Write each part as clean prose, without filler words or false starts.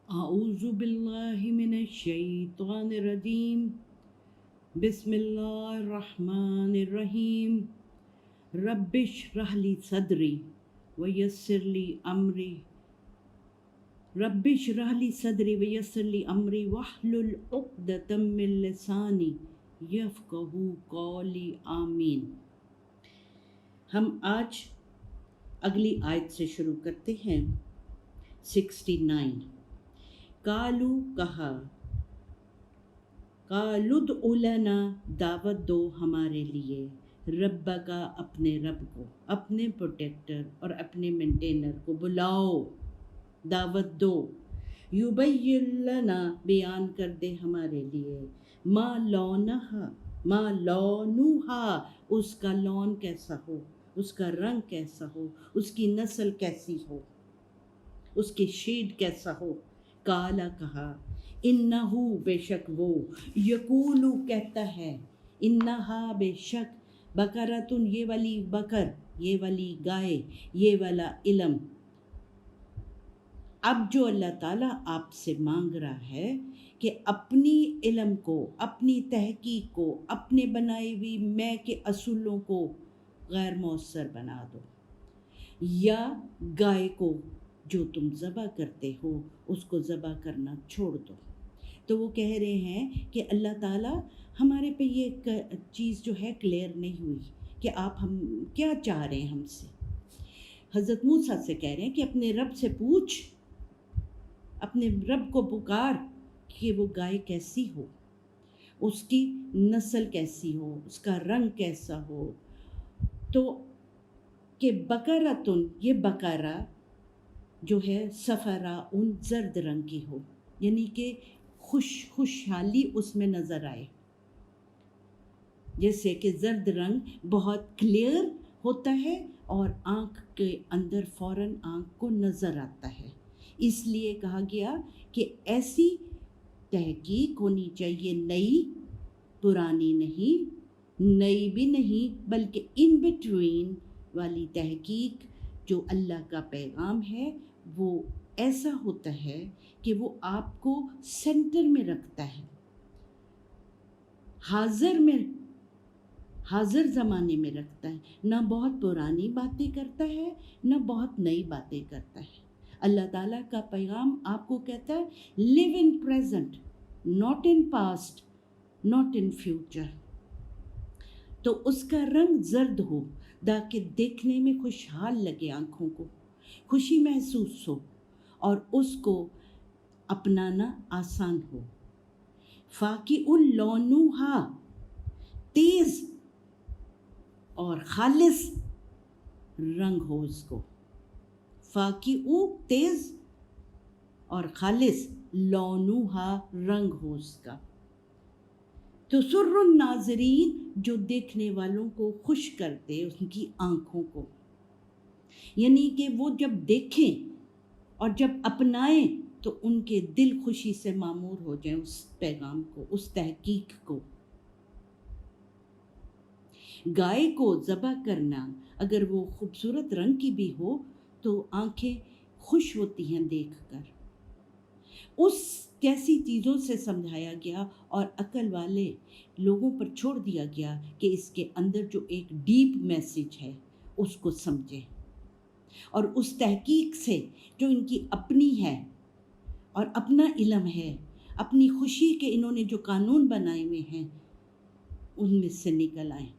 اعوذ باللہ من الشیطان الرجیم بسم اللہ الرحمن الرحیم رب اشرح لی صدری ویسر لی امری رب اشرح لی صدری ویسر لی امری واحلل عقدۃ من لسانی یفقہوا قولی آمین۔ ہم آج اگلی آیت سے شروع کرتے ہیں 69۔ قالو کہا، قالوا ادع لنا دعوت دو ہمارے لیے، رب کا اپنے رب کو، اپنے پروٹیکٹر اور اپنے مینٹینر کو بلاؤ، دعوت دو، یبین لنا بیان کر دے ہمارے لیے، ما لونہا اس کا لون کیسا ہو، اس کا رنگ کیسا ہو، اس کی نسل کیسی ہو، اس کی شیڈ کیسا ہو۔ کالا کہا، انہو بے شک وہ، یقولو کہتا ہے، انہا بے شک، بقرۃ یہ والی بکر، یہ والی گائے، یہ والا علم۔ اب جو اللہ تعالیٰ آپ سے مانگ رہا ہے کہ اپنی علم کو، اپنی تحقیق کو، اپنے بنائی ہوئی میں کے اصولوں کو غیر مؤثر بنا دو، یا گائے کو جو تم ذبح کرتے ہو اس کو ذبح کرنا چھوڑ دو۔ تو وہ کہہ رہے ہیں کہ اللہ تعالیٰ ہمارے پہ یہ چیز جو ہے کلیئر نہیں ہوئی کہ آپ ہم کیا چاہ رہے ہیں ہم سے۔ حضرت موسیٰ سے کہہ رہے ہیں کہ اپنے رب سے پوچھ، اپنے رب کو پکار کہ وہ گائے کیسی ہو، اس کی نسل کیسی ہو، اس کا رنگ کیسا ہو۔ تو کہ بقرۃ یہ بقرہ جو ہے صفراء زرد رنگ کی ہو، یعنی کہ خوشحالی اس میں نظر آئے، جیسے کہ زرد رنگ بہت کلیئر ہوتا ہے اور آنکھ کے اندر فوراً آنکھ کو نظر آتا ہے۔ اس لیے کہا گیا کہ ایسی تحقیق ہونی چاہیے، نئی، پرانی نہیں، نئی بھی نہیں، بلکہ ان بٹوین والی تحقیق۔ جو اللہ کا پیغام ہے وہ ایسا ہوتا ہے کہ وہ آپ کو سینٹر میں رکھتا ہے، حاضر زمانے میں رکھتا ہے، نہ بہت پرانی باتیں کرتا ہے، نہ بہت نئی باتیں کرتا ہے۔ اللہ تعالیٰ کا پیغام آپ کو کہتا ہے live in present, not in past, not in future. تو اس کا رنگ زرد ہو تاکہ دیکھنے میں خوشحال لگے، آنکھوں کو خوشی محسوس ہو اور اس کو اپنانا آسان ہو۔ فاقع لونہا تیز اور خالص رنگ ہو اس کو، فاقع تیز اور خالص، لونہا رنگ ہو اس کا۔ تو سر الناظرین جو دیکھنے والوں کو خوش کرتے ان کی آنکھوں کو، یعنی کہ وہ جب دیکھیں اور جب اپنائیں تو ان کے دل خوشی سے معمور ہو جائیں اس پیغام کو، اس تحقیق کو۔ گائے کو ذبح کرنا اگر وہ خوبصورت رنگ کی بھی ہو تو آنکھیں خوش ہوتی ہیں دیکھ کر۔ اس کیسی چیزوں سے سمجھایا گیا اور عقل والے لوگوں پر چھوڑ دیا گیا کہ اس کے اندر جو ایک ڈیپ میسج ہے اس کو سمجھیں، اور اس تحقیق سے جو ان کی اپنی ہے اور اپنا علم ہے، اپنی خوشی کے انہوں نے جو قانون بنائے ہوئے ہیں ان میں سے نکل آئیں،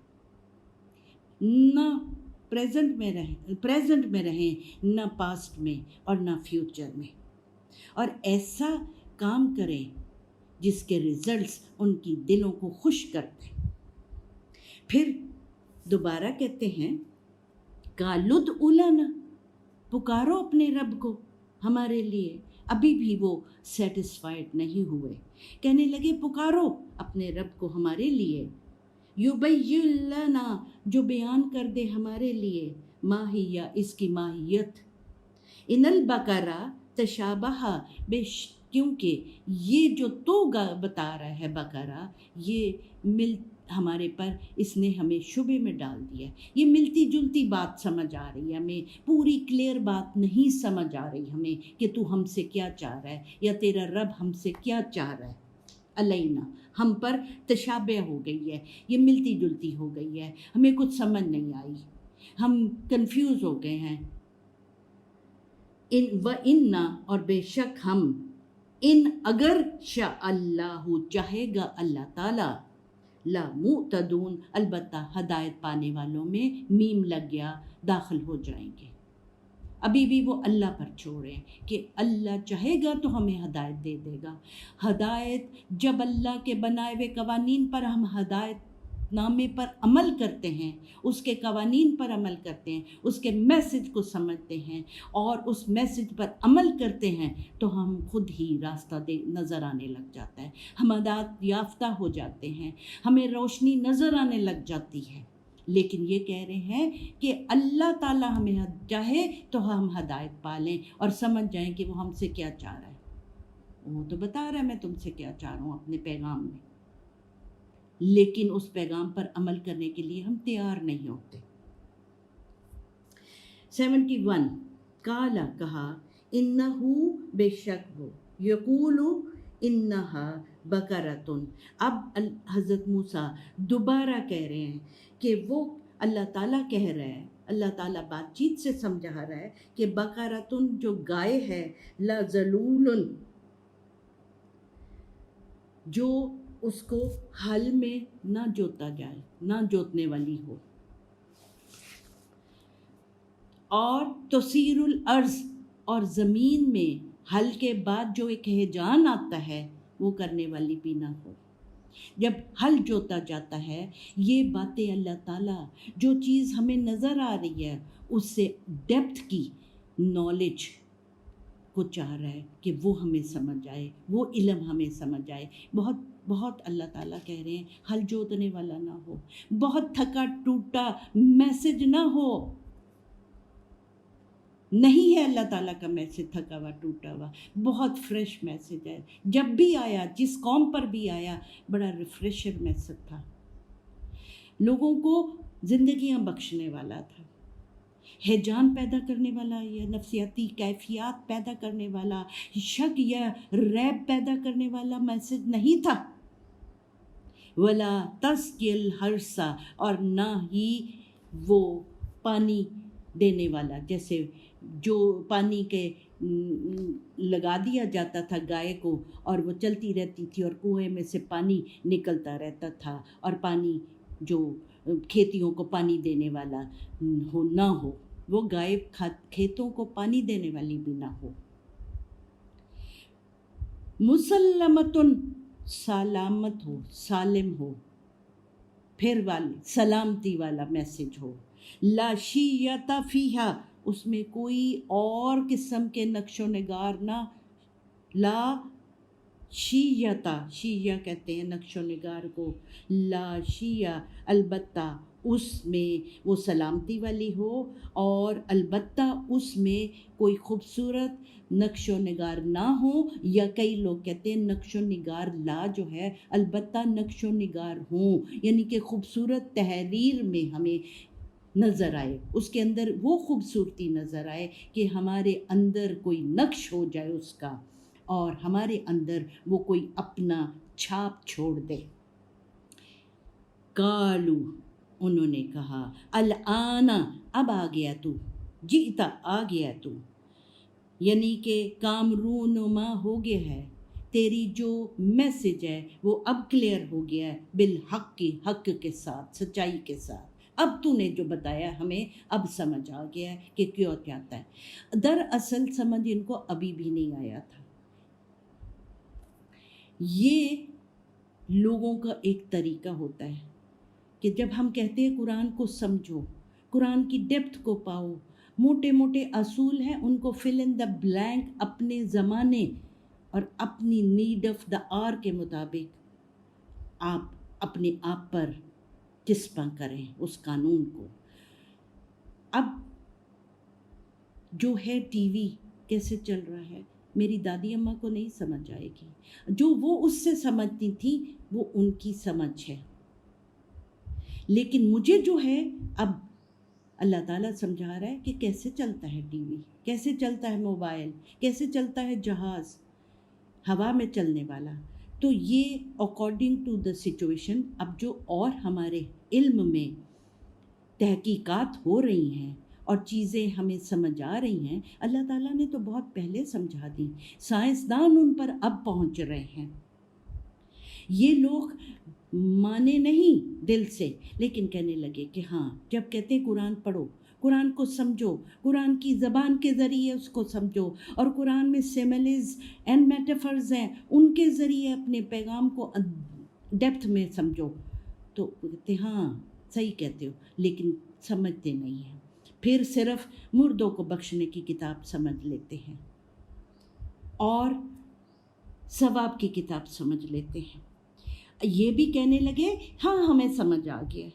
نہ پریزنٹ میں رہیں، نہ پاسٹ میں اور نہ فیوچر میں، اور ایسا کام کریں جس کے ریزلٹس ان کی دلوں کو خوش کرتے ہیں۔ پھر دوبارہ کہتے ہیں قالوا ادع لنا، پکارو اپنے رب کو ہمارے لیے۔ ابھی بھی وہ سیٹسفائیڈ نہیں ہوئے، کہنے لگے پکارو اپنے رب کو ہمارے لیے، یبین لنا جو بیان کر دے ہمارے لیے، ماہیہ اس کی ماہیت، ان البقرہ تشابہ کیونکہ یہ جو تو بتا رہا ہے بقرہ، یہ ہمارے پر اس نے ہمیں شبے میں ڈال دیا ہے۔ یہ ملتی جلتی بات سمجھ آ رہی ہے ہمیں، پوری کلیئر بات نہیں سمجھ آ رہی ہمیں کہ تو ہم سے کیا چاہ رہا ہے یا تیرا رب ہم سے کیا چاہ رہا ہے۔ علینا، ہم پر تشابہ ہو گئی ہے، یہ ملتی جلتی ہو گئی ہے، ہمیں کچھ سمجھ نہیں آئی، ہم کنفیوز ہو گئے ہیں۔ اِنَّا اور بے شک ہم، ان اگر شاء اللہ چاہے گا اللہ تعالیٰ، لا مُعْتَدُونَ البتہ ہدایت پانے والوں میں میم لگ گیا، داخل ہو جائیں گے۔ ابھی بھی وہ اللہ پر چھوڑیں کہ اللہ چاہے گا تو ہمیں ہدایت دے دے گا۔ ہدایت جب اللہ کے بنائے ہوئے قوانین پر ہم ہدایت نامے پر عمل کرتے ہیں، اس کے قوانین پر عمل کرتے ہیں، اس کے میسج کو سمجھتے ہیں اور اس میسج پر عمل کرتے ہیں تو ہم خود ہی راستہ نظر آنے لگ جاتا ہے، ہم ہدایت یافتہ ہو جاتے ہیں، ہمیں روشنی نظر آنے لگ جاتی ہے۔ لیکن یہ کہہ رہے ہیں کہ اللہ تعالیٰ ہمیں چاہے تو ہم ہدایت پالیں اور سمجھ جائیں کہ وہ ہم سے کیا چاہ رہا ہے۔ وہ تو بتا رہا ہے میں تم سے کیا چاہ رہا ہوں اپنے پیغام میں، لیکن اس پیغام پر عمل کرنے کے لیے ہم تیار نہیں ہوتے۔ 71 کالا کہا، انہو بے شک وہ، یقولو انہا بقرۃ، اب حضرت موسیٰ دوبارہ کہہ رہے ہیں کہ وہ اللہ تعالیٰ کہہ رہا ہے، اللہ تعالیٰ بات چیت سے سمجھا رہا ہے کہ بقرۃ جو گائے ہے، لا ذلول جو اس کو ہل میں نہ جوتا جائے، نہ جوتنے والی ہو، اور تثیر الارض اور زمین میں ہل کے بعد جو ایک ہیجان آتا ہے وہ کرنے والی بھی نہ ہو۔ جب ہل جوتا جاتا ہے، یہ باتیں اللہ تعالیٰ جو چیز ہمیں نظر آ رہی ہے اس سے ڈیپتھ کی نالج کو چاہ رہا ہے کہ وہ ہمیں سمجھ آئے، وہ علم ہمیں سمجھ آئے۔ بہت بہت اللہ تعالیٰ کہہ رہے ہیں ہل جوتنے والا نہ ہو، بہت تھکا ٹوٹا میسج نہ ہو۔ نہیں ہے اللہ تعالیٰ کا میسج تھکا ہوا ٹوٹا ہوا، بہت فریش میسج ہے۔ جب بھی آیا، جس قوم پر بھی آیا، بڑا ریفریشر میسج تھا، لوگوں کو زندگیاں بخشنے والا تھا، ہیجان پیدا کرنے والا یا نفسیاتی کیفیات پیدا کرنے والا، شک یا ریب پیدا کرنے والا میسج نہیں تھا۔ ولا تسقی الحرث، اور نہ ہی وہ پانی دینے والا، جیسے جو پانی کے لگا دیا جاتا تھا گائے کو اور وہ چلتی رہتی تھی اور کنویں میں سے پانی نکلتا رہتا تھا، اور پانی جو کھیتیوں کو پانی دینے والا نہ ہو، وہ گائے کھیتوں کو پانی دینے والی بھی نہ ہو۔ مسلمتن، سلامت ہو، سالم ہو، پھر والے سلامتی والا میسج ہو۔ لا شیعۃ فیہا، اس میں کوئی اور قسم کے نقش و نگار نہ، لا شیعۃ، شیعہ کہتے ہیں نقش و نگار کو، لا شیعہ البتہ اس میں وہ سلامتی والی ہو، اور البتہ اس میں کوئی خوبصورت نقش و نگار نہ ہو، یا کئی لوگ کہتے ہیں نقش و نگار لا جو ہے البتہ نقش و نگار ہوں، یعنی کہ خوبصورت تحریر میں ہمیں نظر آئے، اس کے اندر وہ خوبصورتی نظر آئے کہ ہمارے اندر کوئی نقش ہو جائے اس کا، اور ہمارے اندر وہ کوئی اپنا چھاپ چھوڑ دے۔ قالو، انہوں نے کہا، الآن، اب آ گیا تو، جیتا، آ گیا تو، یعنی کہ کام رونما ہو گیا ہے، تیری جو میسج ہے وہ اب کلیئر ہو گیا ہے، بالحق کی، حق کے ساتھ، سچائی کے ساتھ، اب تو نے جو بتایا ہمیں اب سمجھ آ گیا ہے کہ کیوں چاہتا ہے۔ دراصل سمجھ ان کو ابھی بھی نہیں آیا تھا۔ یہ لوگوں کا ایک طریقہ ہوتا ہے کہ جب ہم کہتے ہیں قرآن کو سمجھو، قرآن کی ڈیپتھ کو پاؤ، موٹے موٹے اصول ہیں ان کو فل ان دا بلینک اپنے زمانے اور اپنی نیڈ آف دا آر کے مطابق آپ اپنے آپ پر چسپاں کریں اس قانون کو۔ اب جو ہے ٹی وی کیسے چل رہا ہے، میری دادی اماں کو نہیں سمجھ آئے گی، جو وہ اس سے سمجھتی تھیں وہ ان کی سمجھ ہے، لیکن مجھے جو ہے اب اللہ تعالیٰ سمجھا رہا ہے کہ کیسے چلتا ہے ٹی وی، کیسے چلتا ہے موبائل، کیسے چلتا ہے جہاز ہوا میں چلنے والا. تو یہ اکارڈنگ ٹو دا سچویشن اب جو اور ہمارے علم میں تحقیقات ہو رہی ہیں اور چیزیں ہمیں سمجھ آ رہی ہیں، اللہ تعالیٰ نے تو بہت پہلے سمجھا دی. سائنسدان ان پر اب پہنچ رہے ہیں. یہ لوگ مانے نہیں دل سے، لیکن کہنے لگے کہ ہاں، جب کہتے ہیں قرآن پڑھو، قرآن کو سمجھو، قرآن کی زبان کے ذریعے اس کو سمجھو، اور قرآن میں سیملیز اینڈ میٹافرز ہیں، ان کے ذریعے اپنے پیغام کو ڈیپتھ میں سمجھو، تو کہتے ہاں صحیح کہتے ہو، لیکن سمجھتے نہیں ہیں. پھر صرف مردوں کو بخشنے کی کتاب سمجھ لیتے ہیں اور ثواب کی کتاب سمجھ لیتے ہیں. یہ بھی کہنے لگے ہاں ہمیں سمجھ آ گیا.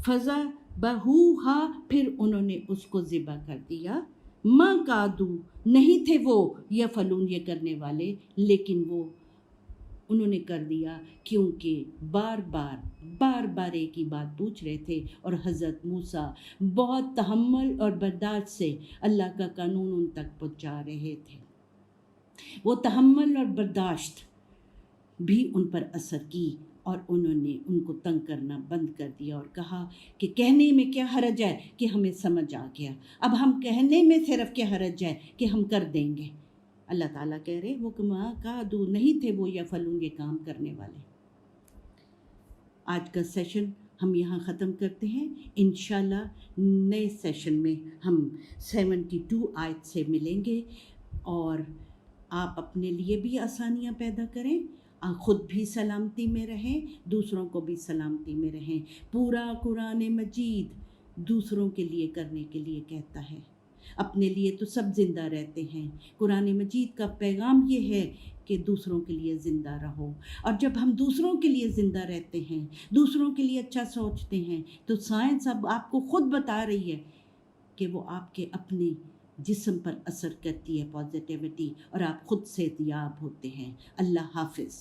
فضا بہوہا، پھر انہوں نے اس کو ذبح کر دیا. ماں کادو، نہیں تھے وہ یا فلون یہ کرنے والے، لیکن وہ انہوں نے کر دیا کیونکہ بار بار ایک ہی بات پوچھ رہے تھے، اور حضرت موسیٰ بہت تحمل اور برداشت سے اللہ کا قانون ان تک پہنچا رہے تھے. وہ تحمل اور برداشت بھی ان پر اثر کی، اور انہوں نے ان کو تنگ کرنا بند کر دیا اور کہا کہ کہنے میں کیا حرج ہے کہ ہمیں سمجھ آ گیا، اب ہم کہنے میں صرف کیا حرج ہے کہ ہم کر دیں گے. اللہ تعالیٰ کہہ رہے وہ ماں کادو، نہیں تھے وہ یا فلون یہ کام کرنے والے. آج کا سیشن ہم یہاں ختم کرتے ہیں. انشاءاللہ نئے سیشن میں ہم 72 آیت سے ملیں گے، اور آپ اپنے لیے بھی آسانیاں پیدا کریں، خود بھی سلامتی میں رہیں، دوسروں کو بھی سلامتی میں رہیں. پورا قرآن مجید دوسروں کے لیے کرنے کے لیے کہتا ہے. اپنے لیے تو سب زندہ رہتے ہیں، قرآن مجید کا پیغام یہ ہے کہ دوسروں کے لیے زندہ رہو. اور جب ہم دوسروں کے لیے زندہ رہتے ہیں، دوسروں کے لیے اچھا سوچتے ہیں، تو سائنس اب آپ کو خود بتا رہی ہے کہ وہ آپ کے اپنے جسم پر اثر کرتی ہے پازیٹیوٹی، اور آپ خود صحت یاب ہوتے ہیں. اللہ حافظ.